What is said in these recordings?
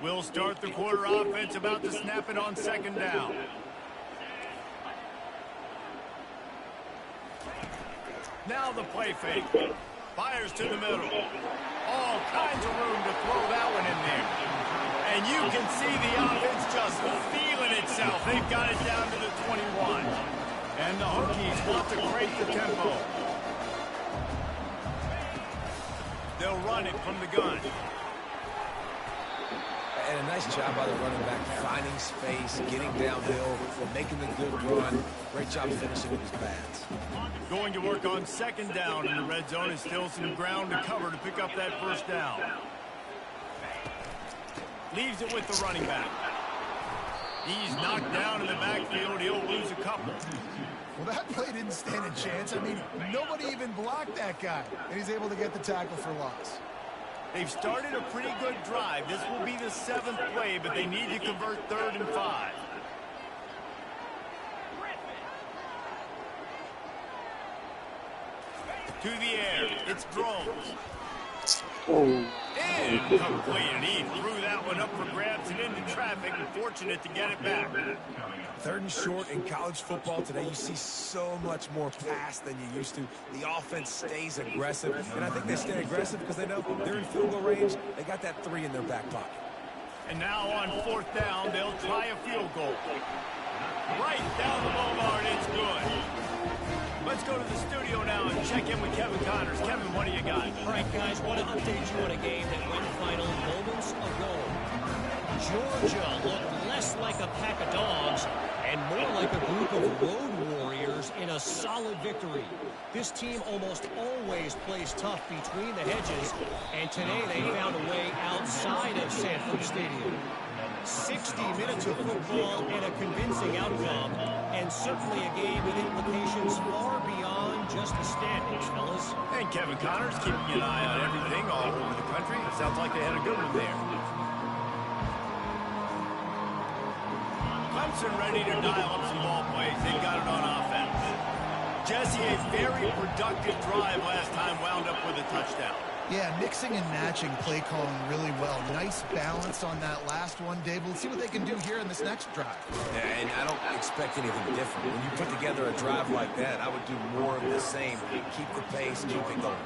We'll start the quarter offense, about to snap it on second down. Now the play fake. Fires to the middle. All kinds of room to throw that one in there. And you can see the offense just feeling itself. They've got it down to the 21. And the Hokies want to create the tempo. They'll run it from the gun. And a nice job by the running back, finding space, getting downhill, making the good run. Great job finishing with his pads. Going to work on second down in the red zone, and still some ground to cover to pick up that first down. Leaves it with the running back. He's knocked down in the backfield. He'll lose a couple. Well, that play didn't stand a chance. I mean, nobody even blocked that guy, and he's able to get the tackle for loss. They've started a pretty good drive. This will be the 7th play, but they need to convert 3rd and 5. To the air. It's Drones. Incomplete, and he threw that one up for grabs and into traffic. Fortunate to get it back. 3rd and short in college football today. You see so much more pass than you used to. The offense stays aggressive, and I think they stay aggressive because they know they're in field goal range. They got that 3 in their back pocket. And now on 4th down, they'll try a field goal. Right down the boulevard, it's good. Let's go to the studio now and check in with Kevin Connors. Kevin, what do you got? All right, guys, want to update you on a game that went final moments ago. Georgia looked less like a pack of dogs and more like a group of road warriors in a solid victory. This team almost always plays tough between the hedges, and today they found a way outside of Sanford Stadium. 60 minutes of football and a convincing outcome, and certainly a game with implications far beyond just the standings, fellas. And Kevin Connors keeping an eye on everything all over the country. Sounds like they had a good one there. Clemson ready to dial up some ball plays. They've got it on offense. Jesse, a very productive drive last time, wound up with a touchdown. Yeah, mixing and matching play calling really well. Nice balance on that last one, Dave. We'll see what they can do here in this next drive. Yeah, and I don't expect anything different. When you put together a drive like that, I would do more of the same. Keep the pace, keep it going.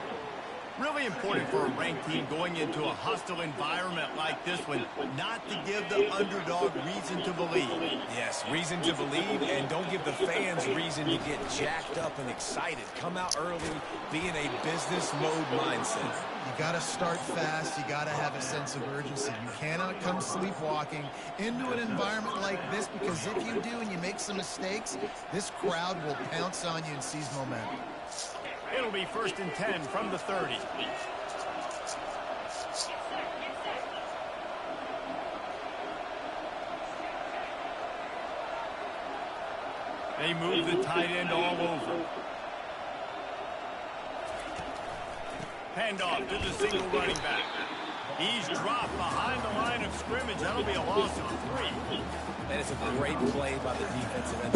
Really important for a ranked team going into a hostile environment like this one, not to give the underdog reason to believe. Yes, reason to believe, and don't give the fans reason to get jacked up and excited. Come out early, be in a business mode mindset. You got to start fast. You got to have a sense of urgency. You cannot come sleepwalking into an environment like this, because if you do and you make some mistakes, this crowd will pounce on you and seize momentum. It'll be 1st and 10 from the 30. They move the tight end all over. Handoff to the single running back. He's dropped behind the line of scrimmage. That'll be a loss of 3. That is a great play by the defensive end.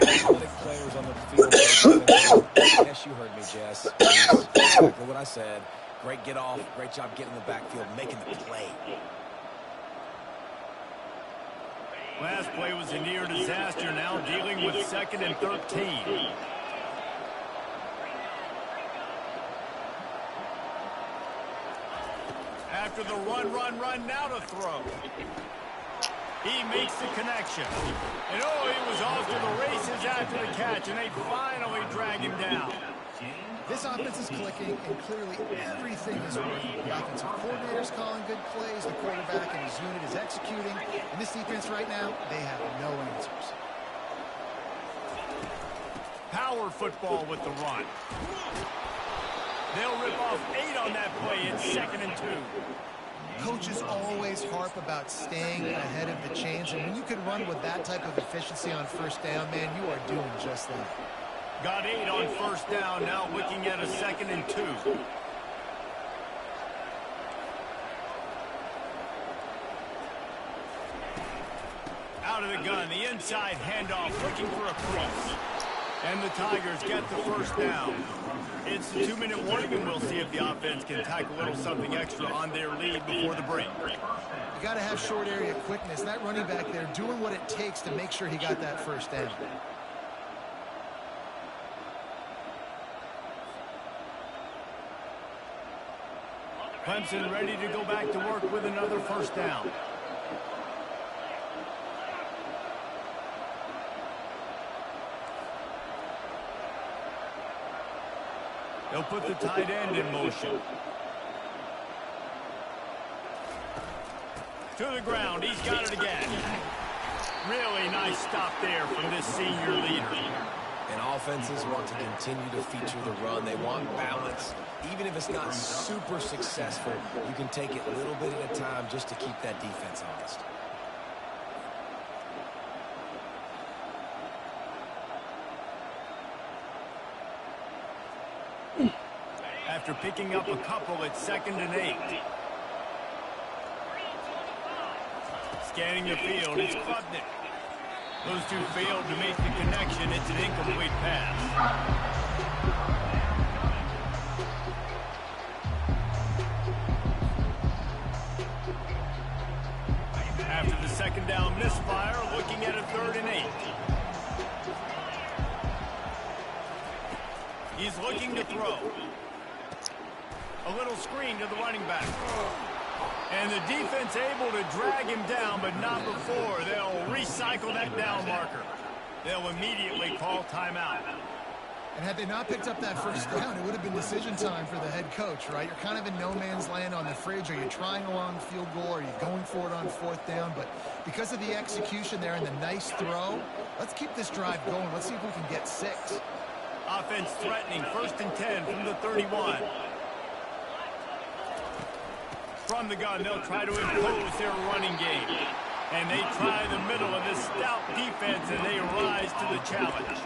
Athletic players on the field. Yes, you heard me, Jess. Exactly what I said. Great get off. Great job getting in the backfield, making the play. Last play was a near disaster. Now dealing with 2nd and 13. After the run, now to throw. He makes the connection. And oh, he was off to the races after the catch, and they finally drag him down. This offense is clicking, and clearly everything is working. The offensive coordinator's calling good plays. The quarterback and his unit is executing. And this defense right now, they have no answers. Power football with the run. They'll rip off 8 on that play. It's 2nd and 2. Coaches always harp about staying ahead of the chains, and when you can run with that type of efficiency on 1st down, man, you are doing just that. Got 8 on 1st down, now looking at a 2nd and 2. Out of the gun, the inside handoff, looking for a cross. And the Tigers get the first down. It's the 2-minute warning, and we'll see if the offense can tack a little something extra on their lead before the break. You got to have short area quickness. That running back there doing what it takes to make sure he got that first down. Clemson ready to go back to work with another first down. They'll put the tight end in motion. To the ground. He's got it again. Really nice stop there from this senior leader. And offenses want to continue to feature the run. They want balance. Even if it's not super successful, you can take it a little bit at a time just to keep that defense honest. After picking up a couple, it's 2nd and 8. Scanning the field, it's Klubnik. Those two failed to make the connection. It's an incomplete pass. After the second down misfire, looking at a 3rd and 8. He's looking to throw. A little screen to the running back. And the defense able to drag him down, but not before. They'll recycle that down marker. They'll immediately call timeout. And had they not picked up that first down, it would have been decision time for the head coach, right? You're kind of in no man's land on the fridge. Are you trying a long field goal? Are you going for it on 4th down? But because of the execution there and the nice throw, let's keep this drive going. Let's see if we can get 6. Offense threatening, 1st and 10 from the 31. From the gun, they'll try to impose their running game. And they try the middle of this stout defense, and they rise to the challenge.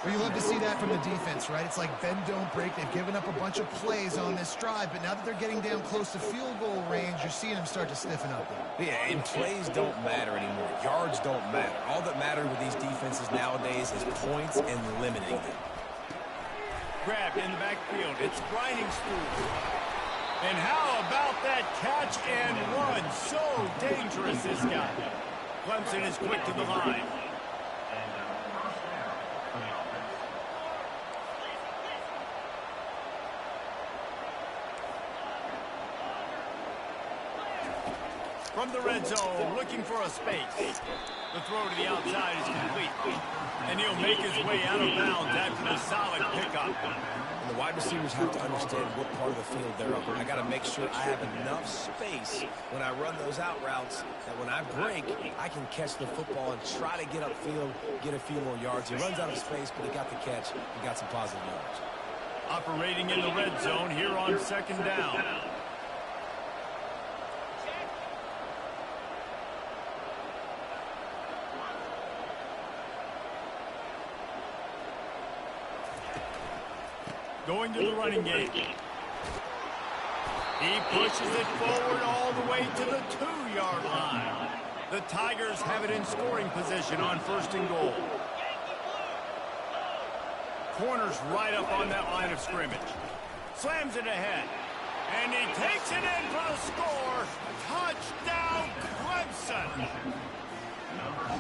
Well, you love to see that from the defense, right? It's like bend, don't break. They've given up a bunch of plays on this drive, but now that they're getting down close to field goal range, you're seeing them start to stiffen up there. Yeah, and plays don't matter anymore. Yards don't matter. All that matters with these defenses nowadays is points and limiting them. Grabbed in the backfield. It's grinding school. And how about that catch and run? So dangerous, this guy. Clemson is quick to the line. From the red zone, looking for a space. The throw to the outside is complete. And he'll make his way out of bounds after the solid pickup. And the wide receivers have to understand what part of the field they're on. I got to make sure I have enough space when I run those out routes that when I break, I can catch the football and try to get upfield, get a few more yards. He runs out of space, but he got the catch. He got some positive yards. Operating in the red zone here on 2nd down. Going to the running game. He pushes it forward all the way to the 2-yard line. The Tigers have it in scoring position on 1st and goal. Corners right up on that line of scrimmage. Slams it ahead. And he takes it in for the score. Touchdown, Clemson.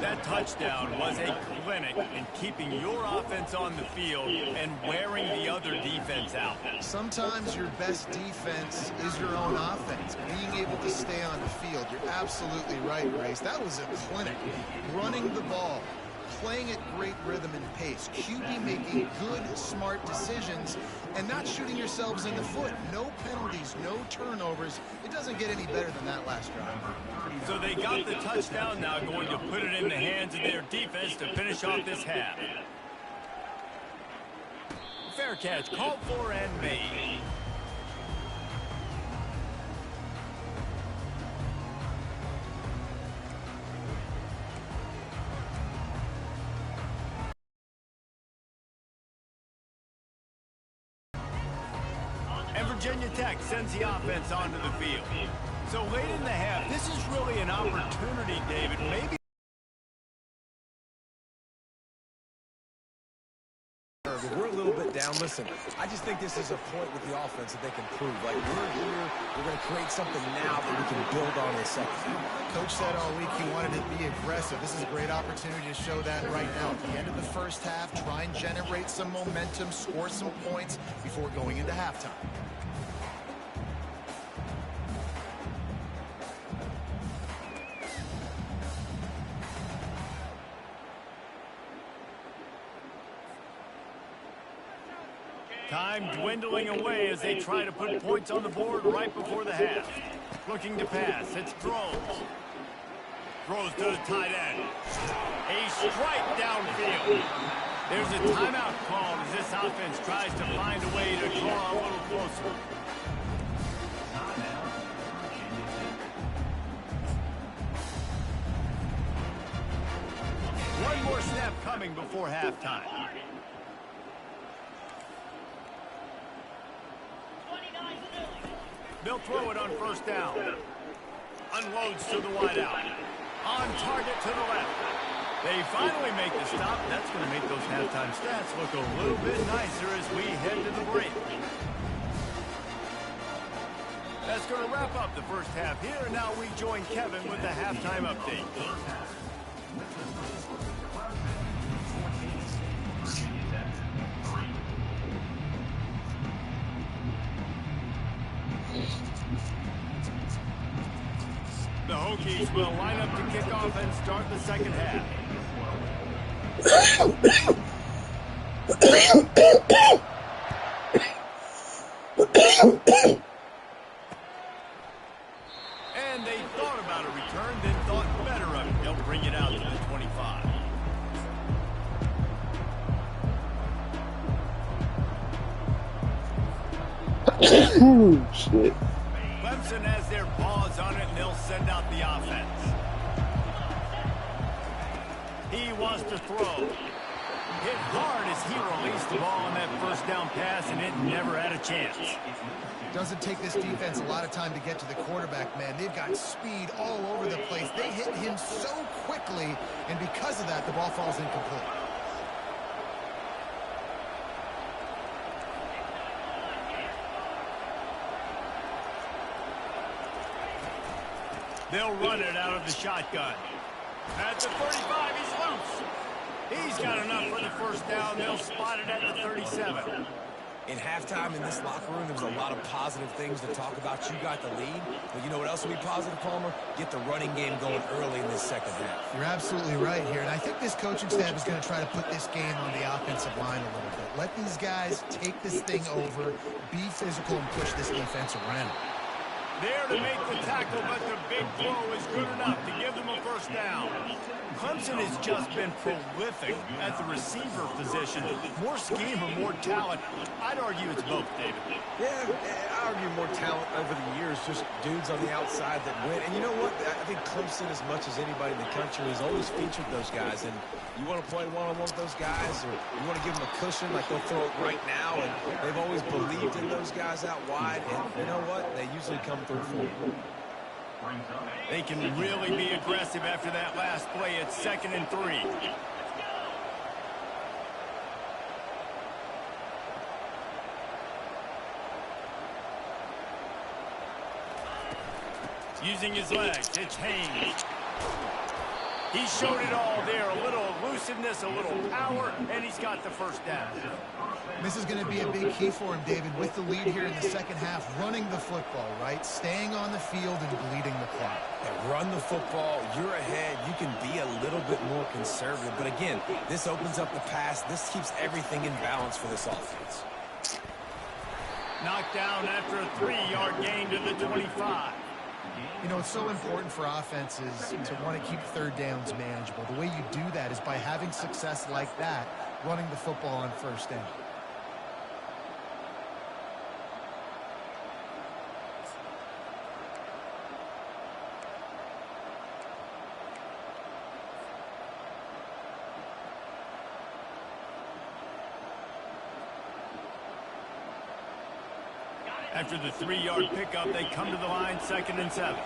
That touchdown was a clinic in keeping your offense on the field and wearing the other defense out. Sometimes your best defense is your own offense, being able to stay on the field. You're absolutely right, Grace. That was a clinic. Running the ball, playing at great rhythm and pace, QB making good, smart decisions, and not shooting yourselves in the foot. No penalties, no turnovers. It doesn't get any better than that last drive. So they got the touchdown now, going to put it in the hands of their defense to finish off this half. Fair catch, called for and made. And Virginia Tech sends the offense onto the field. So late in the half, this is really an opportunity, David, maybe down. Listen, I just think this is a point with the offense that they can prove. Like, we're here, we're going to create something now that we can build on in the second half. Coach said all week he wanted to be aggressive. This is a great opportunity to show that right now. At the end of the first half, try and generate some momentum, score some points before going into halftime. Time dwindling away as they try to put points on the board right before the half. Looking to pass. It's throws. Throws to the tight end. A strike downfield. There's a timeout called as this offense tries to find a way to draw a little closer. One more snap coming before halftime. They'll throw it on first down. Unloads to the wideout. On target to the left. They finally make the stop. That's going to make those halftime stats look a little bit nicer as we head to the break. That's going to wrap up the first half here. And now we join Kevin with the halftime update. The Hokies will line up to kick off and start the second half. And they thought about a return, then thought better of it. They'll bring it out to the 25. Shit. Clemson has their paws on it, and they'll send out the offense. He wants to throw. Hit hard as he released the ball on that first down pass, and it never had a chance. Doesn't take this defense a lot of time to get to the quarterback, man. They've got speed all over the place. They hit him so quickly, and because of that, the ball falls incomplete. They'll run it out of the shotgun. At the 35, he's loose. He's got enough for the first down. They'll spot it at the 37. In halftime in this locker room, there was a lot of positive things to talk about. You got the lead. But you know what else will be positive, Palmer? Get the running game going early in this second half. You're absolutely right here. And I think this coaching staff is going to try to put this game on the offensive line a little bit. Let these guys take this thing over, be physical, and push this defense around. There to make the tackle, but the big throw is good enough to give them a first down. Clemson has just been prolific at the receiver position. More scheme or more talent? I'd argue it's both, David. Yeah, I argue more talent over the years, just dudes on the outside that win. And you know what? I think Clemson, as much as anybody in the country, has always featured those guys. And you want to play one-on-one with those guys, or you want to give them a cushion, like they'll throw it right now. And they've always believed in those guys out wide. And you know what? They usually come through for you. They can really be aggressive after that last play. It's 2nd and 3. Using his legs, it's Haynes. He showed it all there. A little elusiveness, a little power, and he's got the first down. This is going to be a big key for him, David, with the lead here in the second half, running the football, right? Staying on the field and bleeding the clock. Yeah, run the football. You're ahead. You can be a little bit more conservative. But again, this opens up the pass. This keeps everything in balance for this offense. Knocked down after a 3-yard gain to the 25. You know, it's so important for offenses to want to keep third downs manageable. The way you do that is by having success like that, running the football on first down. After the 3-yard pickup, they come to the line, 2nd and 7.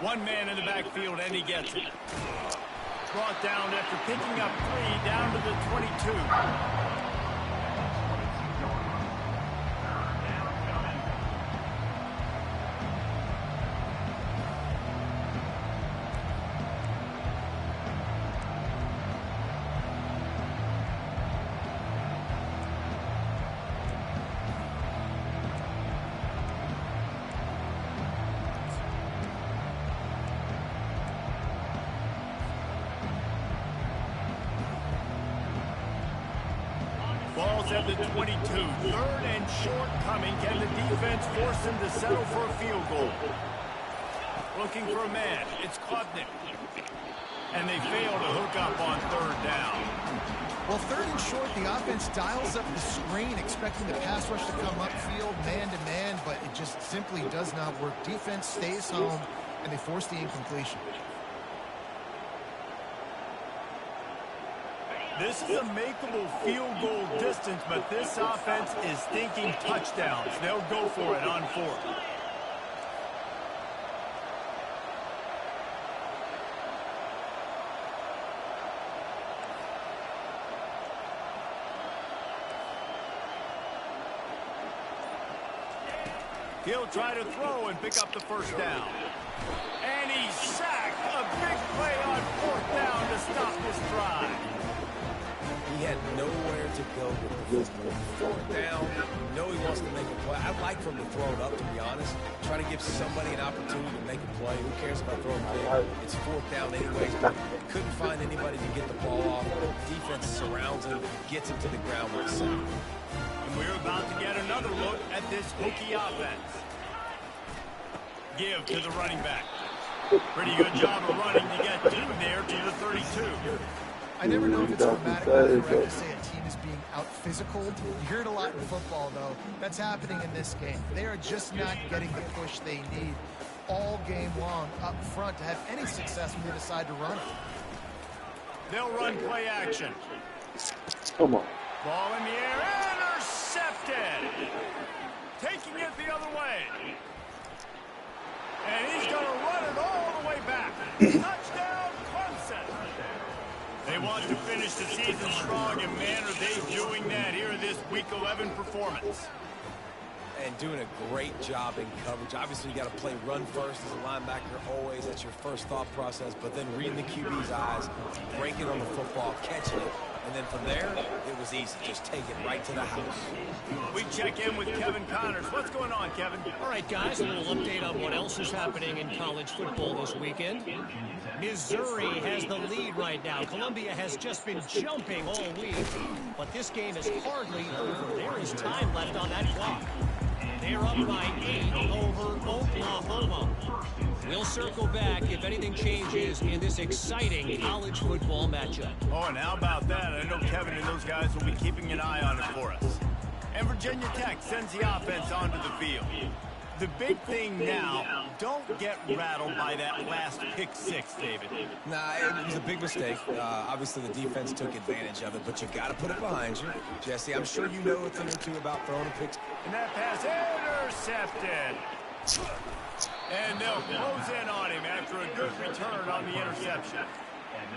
One man in the backfield, and he gets it. Brought down after picking up 3 down to the 22. Ball's at the 22. 3rd and short coming. Can the defense force him to settle for a field goal? Looking for a man. It's Klubnik. And they fail to hook up on 3rd down. Well, 3rd and short, the offense dials up the screen, expecting the pass rush to come upfield, man-to-man, but it just simply does not work. Defense stays home, and they force the incompletion. This is a makeable field goal distance, but this offense is thinking touchdowns. They'll go for it on 4th. He'll try to throw and pick up the 1st down. And he's sacked. A big play on 4th down to stop this drive. He had nowhere to go with the football. 4th down. You know he wants to make a play. I'd like for him to throw it up, to be honest. Try to give somebody an opportunity to make a play. Who cares about throwing big? It's 4th down anyways, but couldn't find anybody to get the ball off. Defense surrounds him, gets him to the ground with a sack. And we're about to get another look at this hooky offense. Give to the running back. Pretty good job of running to get 2 there to the 32. I never know if it's grammatically correct to say a team is being out-physicaled. You hear it a lot in football, though. That's happening in this game. They are just not getting the push they need all game long up front to have any success when they decide to run it. They'll run play action. Come on. Ball in the air. Intercepted. Taking it the other way. And he's going to run it all the way back. Touchdown, Clemson. They want to finish the season strong, and man, are they doing that here in this Week 11 performance. And doing a great job in coverage. Obviously, you got to play run first as a linebacker always. That's your first thought process. But then reading the QB's eyes, breaking on the football, catching it. And then from there, it was easy. Just take it right to the house. We check in with Kevin Connors. What's going on, Kevin? All right, guys, a little update on what else is happening in college football this weekend. Missouri has the lead right now. Columbia has just been jumping all week, but this game is hardly over. There is time left on that clock. They're up by 8 over Oklahoma. We'll circle back if anything changes in this exciting college football matchup. Oh, and how about that? I know Kevin and those guys will be keeping an eye on it for us. And Virginia Tech sends the offense onto the field. The big thing now, don't get rattled by that last pick 6, David. Nah, it was a big mistake. Obviously, the defense took advantage of it, but you got to put it behind you. Jesse, I'm sure you know a thing or two about throwing a pick. And that pass intercepted. And they'll close in on him after a good return on the interception.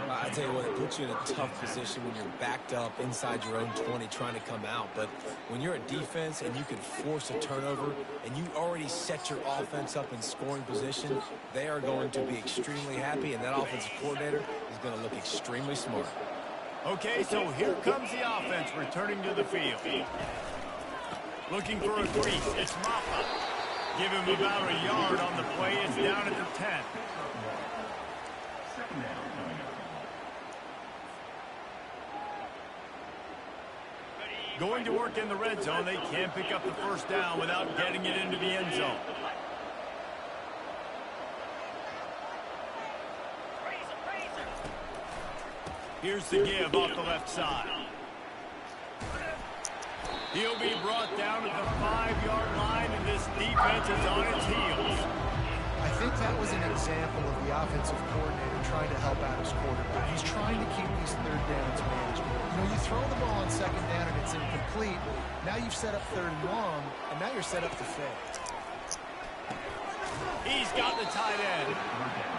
I tell you what, it puts you in a tough position when you're backed up inside your own 20 trying to come out. But when you're a defense and you can force a turnover and you already set your offense up in scoring position, they are going to be extremely happy, and that offensive coordinator is going to look extremely smart. Okay, so here comes the offense returning to the field. Looking for a crease. It's Mappa. Give him about a yard on the play. It's down at the 10. Going to work in the red zone. They can't pick up the 1st down without getting it into the end zone. Here's the give off the left side. He'll be brought down at the 5-yard line, and this defense is on its heels. I think that was an example of the offensive coordinator trying to help out his quarterback. He's trying to keep these 3rd downs manageable. You know, you throw the ball on 2nd down and it's incomplete. Now you've set up 3rd and long, and now you're set up to fail. He's He's got the tight end.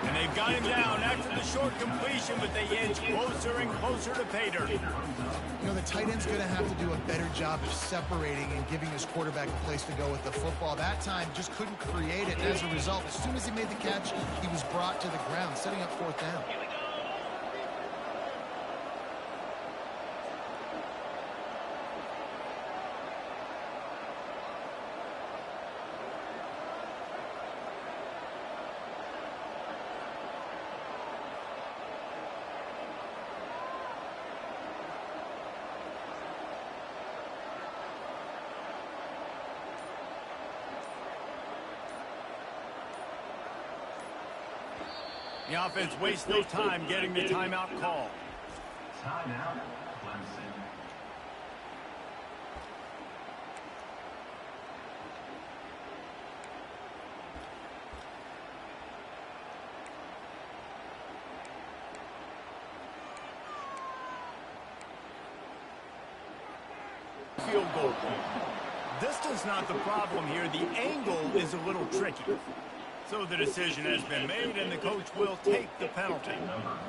And they've got him down after the short completion, but they inch closer and closer to pay dirt. You know, the tight end's going to have to do a better job of separating and giving his quarterback a place to go with the football. That time just couldn't create it, and as a result, as soon as he made the catch, he was brought to the ground, setting up fourth down. The offense wastes no time getting the timeout call. Timeout, Clemson. Field goal. Distance not the problem here. The angle is a little tricky. So the decision has been made, and the coach will take the penalty.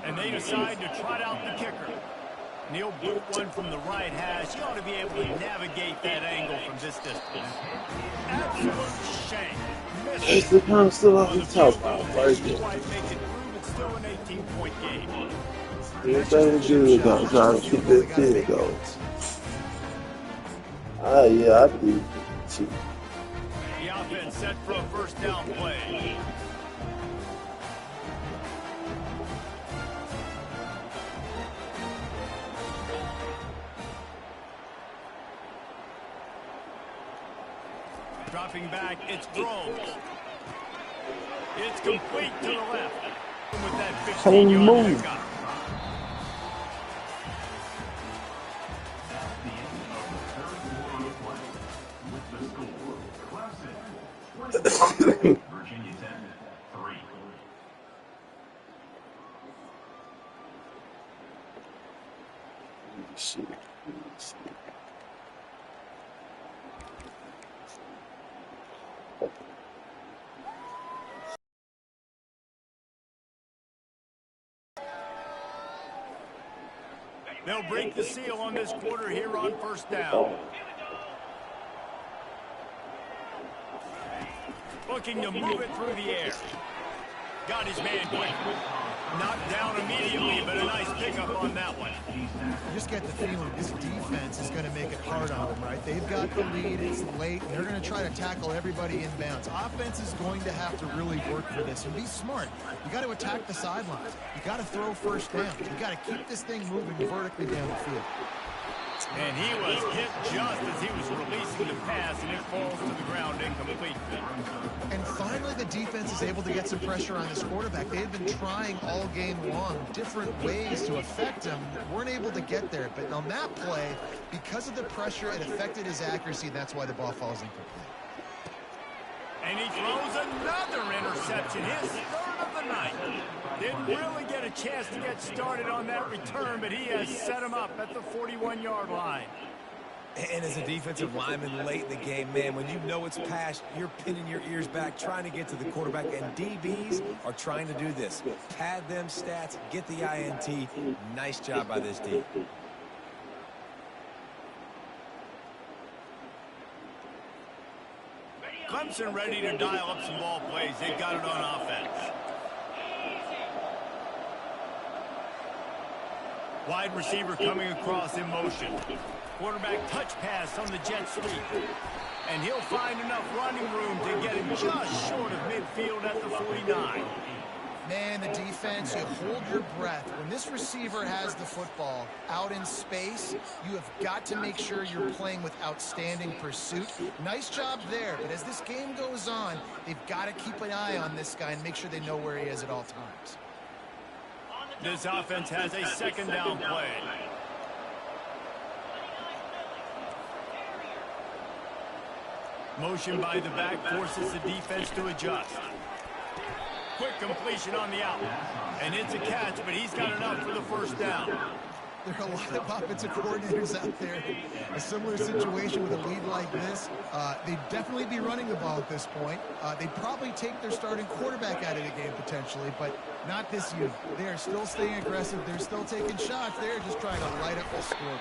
And they decide to trot out the kicker. He'll boot one from the right hash. He ought to be able to navigate that angle from this distance. Absolute shame. It's the kind of stuff I was talking about right there. Quite make it through, but still an 18-point game. Anything good about trying to keep that field going. Yeah, I do. Too. The offense set for a first down play. Dropping back, it's thrown. It's complete to the left. With that 15-yard pickup. Virginia Tech, 3. Shit. They'll break the seal on this quarter here on first down. Looking to move it through the air. Got his man quick. Knocked down immediately, but a nice pickup on that one. You just get the feeling this defense is going to make it hard on them, right? They've got the lead, it's late, and they're going to try to tackle everybody inbounds. Offense is going to have to really work for this and be smart. You got to attack the sidelines. You got to throw first down. You got to keep this thing moving vertically down the field. And he was hit just as he was releasing the pass, and it falls to the ground incomplete. And finally, the defense is able to get some pressure on this quarterback. They've been trying all game long different ways to affect him. Weren't able to get there. But on that play, because of the pressure, it affected his accuracy. That's why the ball falls incomplete. And he throws another interception, his third of the night. Didn't really get a chance to get started on that return, but he has set him up at the 41-yard line. And as a defensive lineman late in the game, man, when you know it's past, you're pinning your ears back, trying to get to the quarterback, and DBs are trying to do this. Pad them stats, get the INT. Nice job by this D. Clemson ready to dial up some ball plays. They've got it on offense. Wide receiver coming across in motion. Quarterback touch pass on the jet sweep. And he'll find enough running room to get him just short of midfield at the 49. Man, the defense, you hold your breath. When this receiver has the football out in space, you have got to make sure you're playing with outstanding pursuit. Nice job there, but as this game goes on, they've got to keep an eye on this guy and make sure they know where he is at all times. This offense has a second down play. Motion by the back forces the defense to adjust. Quick completion on the out. And it's a catch, but he's got enough for the first down. There are a lot of offensive coordinators out there. A similar situation with a lead like this. They'd definitely be running the ball at this point. They'd probably take their starting quarterback out of the game potentially, but not this unit. They are still staying aggressive. They're still taking shots. They're just trying to light up the scoreboard.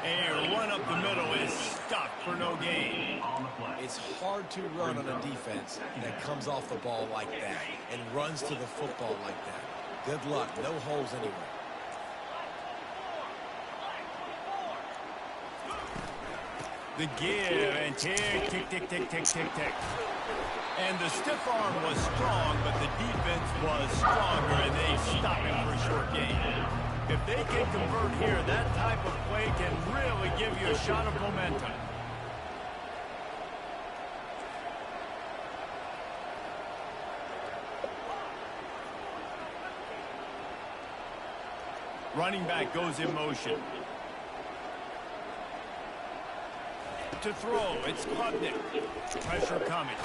A run up the middle is stuck for no gain. It's hard to run on a defense that comes off the ball like that and runs to the football like that. Good luck. No holes anywhere. The give and tick, tick, tick, tick, tick, tick, tick. And the stiff arm was strong, but the defense was stronger, and they stopped him for a short gain. If they can convert here, that type of play can really give you a shot of momentum. Running back goes in motion. To throw, it's Klubnik. Pressure coming.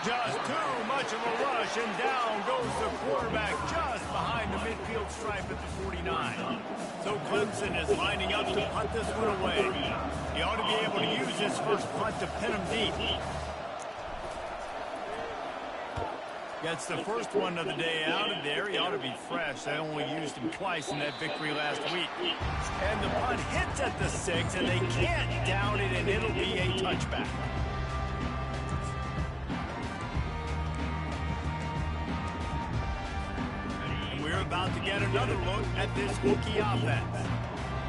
Just too much of a rush, and down goes the quarterback just behind the midfield stripe at the 49. So Clemson is lining up to punt this one away. He ought to be able to use his first punt to pin him deep. Gets the first one of the day out of there. He ought to be fresh. They only used him twice in that victory last week. And the punt hits at the 6, and they can't down it, and it'll be a touchback. And we're about to get another look at this Hokie offense.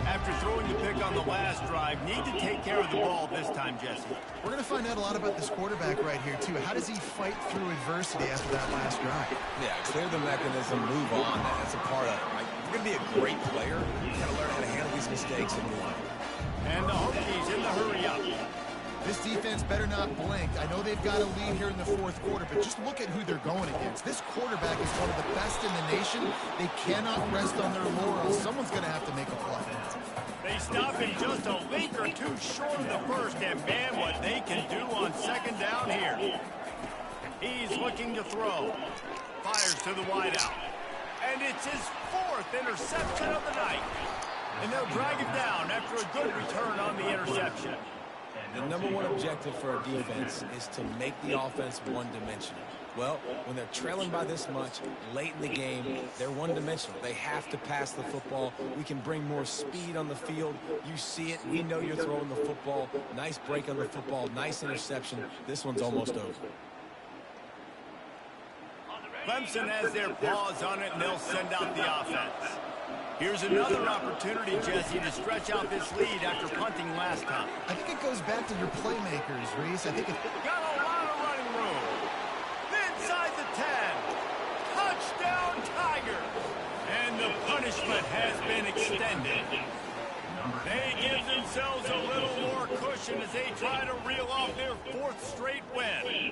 After throwing the pick on the last drive, need to take care of the ball this time, Jesse. We're going to find out a lot about this quarterback right here, too. How does he fight through adversity after that last drive? Yeah, clear the mechanism, move on. That's a part of it, right? If you're going to be a great player, you got to learn how to handle these mistakes and move on. And the Hokies in the hurry up. This defense better not blink. I know they've got a lead here in the fourth quarter, but just look at who they're going against. This quarterback is one of the best in the nation. They cannot rest on their laurels. Someone's going to have to make a play. They stop him just a league or two short of the first, and man, what they can do on second down here. He's looking to throw. Fires to the wideout. And it's his fourth interception of the night. And they'll drag him down after a good return on the interception. The number one objective for a defense is to make the offense one-dimensional. Well, when they're trailing by this much, late in the game, they're one-dimensional. They have to pass the football. We can bring more speed on the field. You see it. We know you're throwing the football. Nice break on the football. Nice interception. This one's almost over. Clemson has their paws on it, and they'll send out the offense. Here's another opportunity, Jesse, to stretch out this lead after punting last time. I think it goes back to your playmakers, Reese. I think it... Got a lot of running room. Inside the 10. Touchdown, Tiger. And the punishment has been extended. They give themselves a little more cushion as they try to reel off their fourth straight win.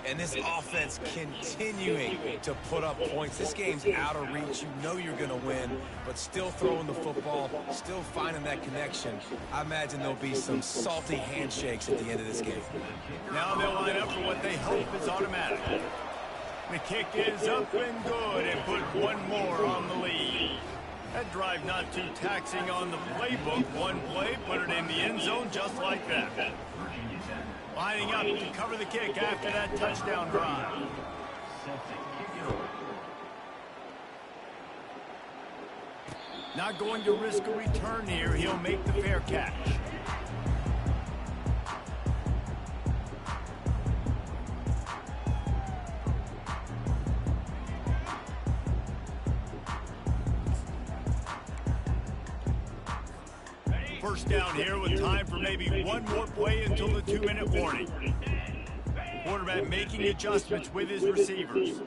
And this offense continuing to put up points. This game's out of reach. You know you're going to win, but still throwing the football, still finding that connection. I imagine there'll be some salty handshakes at the end of this game. Now they'll line up for what they hope is automatic. The kick is up and good, and put one more on the lead. That drive not too taxing on the playbook. One play, put it in the end zone just like that. Lining up to cover the kick after that touchdown drive. Not going to risk a return here. He'll make the fair catch. First down here with time for maybe one more play until the 2-minute warning. Quarterback making adjustments with his receivers.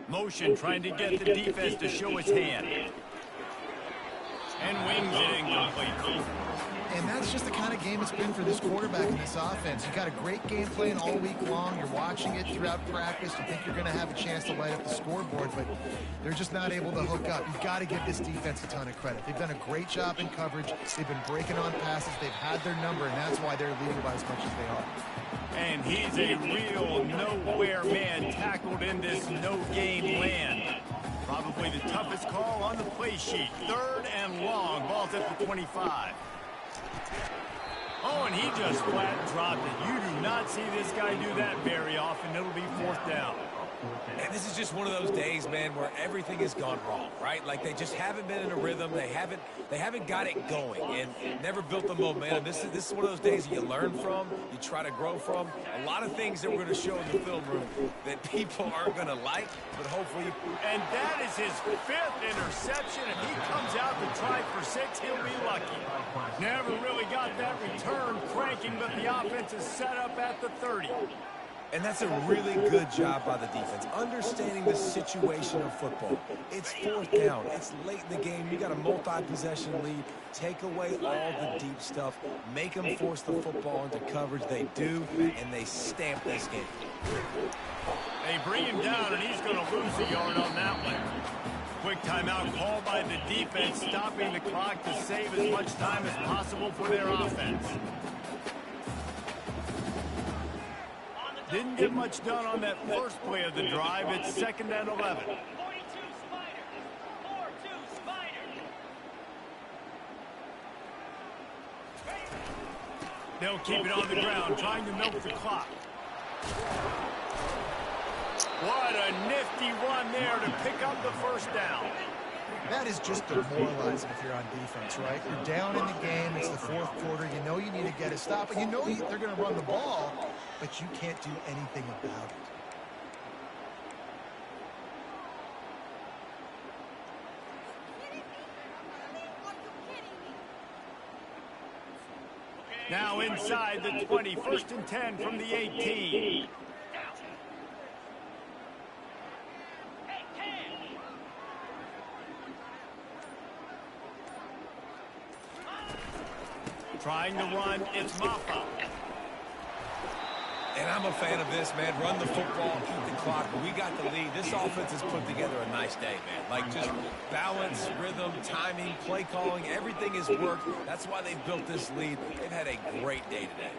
Motion trying to get the defense to show his hand. And wings it incomplete. And that's just the kind of game it's been for this quarterback in this offense. You've got a great game plan all week long. You're watching it throughout practice. You think you're going to have a chance to light up the scoreboard, but they're just not able to hook up. You've got to give this defense a ton of credit. They've done a great job in coverage. They've been breaking on passes. They've had their number, and that's why they're leading by as much as they are. And he's a real nowhere man tackled in this no-game land. Probably the toughest call on the play sheet. 3rd and long. Ball's at the 25. Oh, and he just flat dropped it. You do not see this guy do that very often. It'll be 4th down. And this is just one of those days, man, where everything has gone wrong, right? Like they just haven't been in a rhythm. They haven't got it going and never built the momentum. This is one of those days that you learn from, you try to grow from. A lot of things that we're going to show in the film room that people aren't going to like, but hopefully. And that is his 5th interception. If he comes out to try for 6, he'll be lucky. Never really got that return cranking, but the offense is set up at the 30. And that's a really good job by the defense, understanding the situation of football. It's 4th down. It's late in the game. You got a multi-possession lead. Take away all the deep stuff. Make them force the football into coverage. They do, and they stamp this game. They bring him down, and he's going to lose a yard on that one. Quick timeout called by the defense, stopping the clock to save as much time as possible for their offense. Didn't get much done on that first play of the drive. It's 2nd and 11. 42 Spider. 4-2 Spider. They'll keep it on the ground, trying to milk the clock. What a nifty run there to pick up the 1st down. That is just demoralizing if you're on defense, right? You're down in the game. It's the 4th quarter. You know you need to get a stop. And you know they're going to run the ball, but you can't do anything about it. Now inside the 20, 1st and 10 from the 18. Trying to run, it's Maffa. And I'm a fan of this, man. Run the football, keep the clock. But we got the lead. This offense has put together a nice day, man. Like just balance, rhythm, timing, play calling, everything has worked. That's why they've built this lead. They've had a great day today.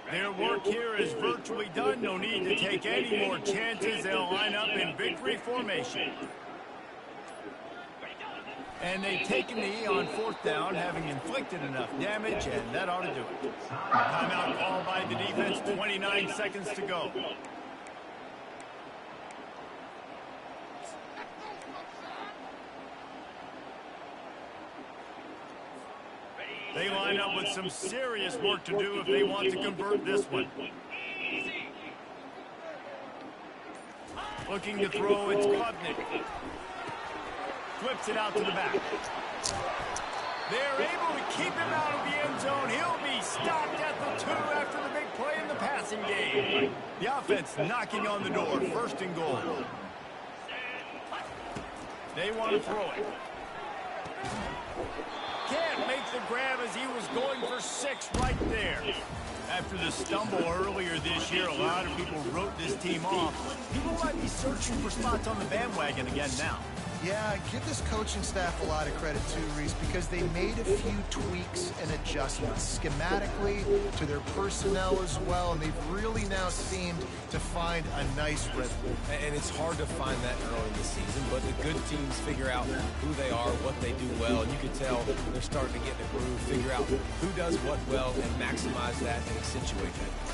Their work here is virtually done. No need to take any more chances. They'll line up in victory formation. And they've taken the knee on 4th down, having inflicted enough damage, and that ought to do it. Timeout called by the defense, 29 seconds to go. They line up with some serious work to do if they want to convert this one. Looking to throw, it's Klubnik. Flips it out to the back. They're able to keep him out of the end zone. He'll be stopped at the 2 after the big play in the passing game. The offense knocking on the door. 1st and goal. They want to throw it. Can't make the grab as he was going for 6 right there. After the stumble earlier this year, a lot of people wrote this team off. People might be searching for spots on the bandwagon again now. Yeah, give this coaching staff a lot of credit too, Reese, because they made a few tweaks and adjustments schematically to their personnel as well, and they've really now seemed to find a nice rhythm. And it's hard to find that early in the season, but the good teams figure out who they are, what they do well, and you can tell they're starting to get in the groove, figure out who does what well, and maximize that and accentuate that.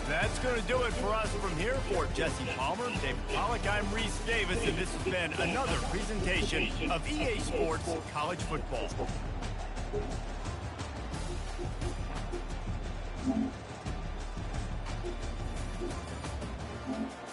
That's going to do it for us from here. For Jesse Palmer, David Pollack, I'm Reese Davis, and this has been another presentation of EA Sports College Football.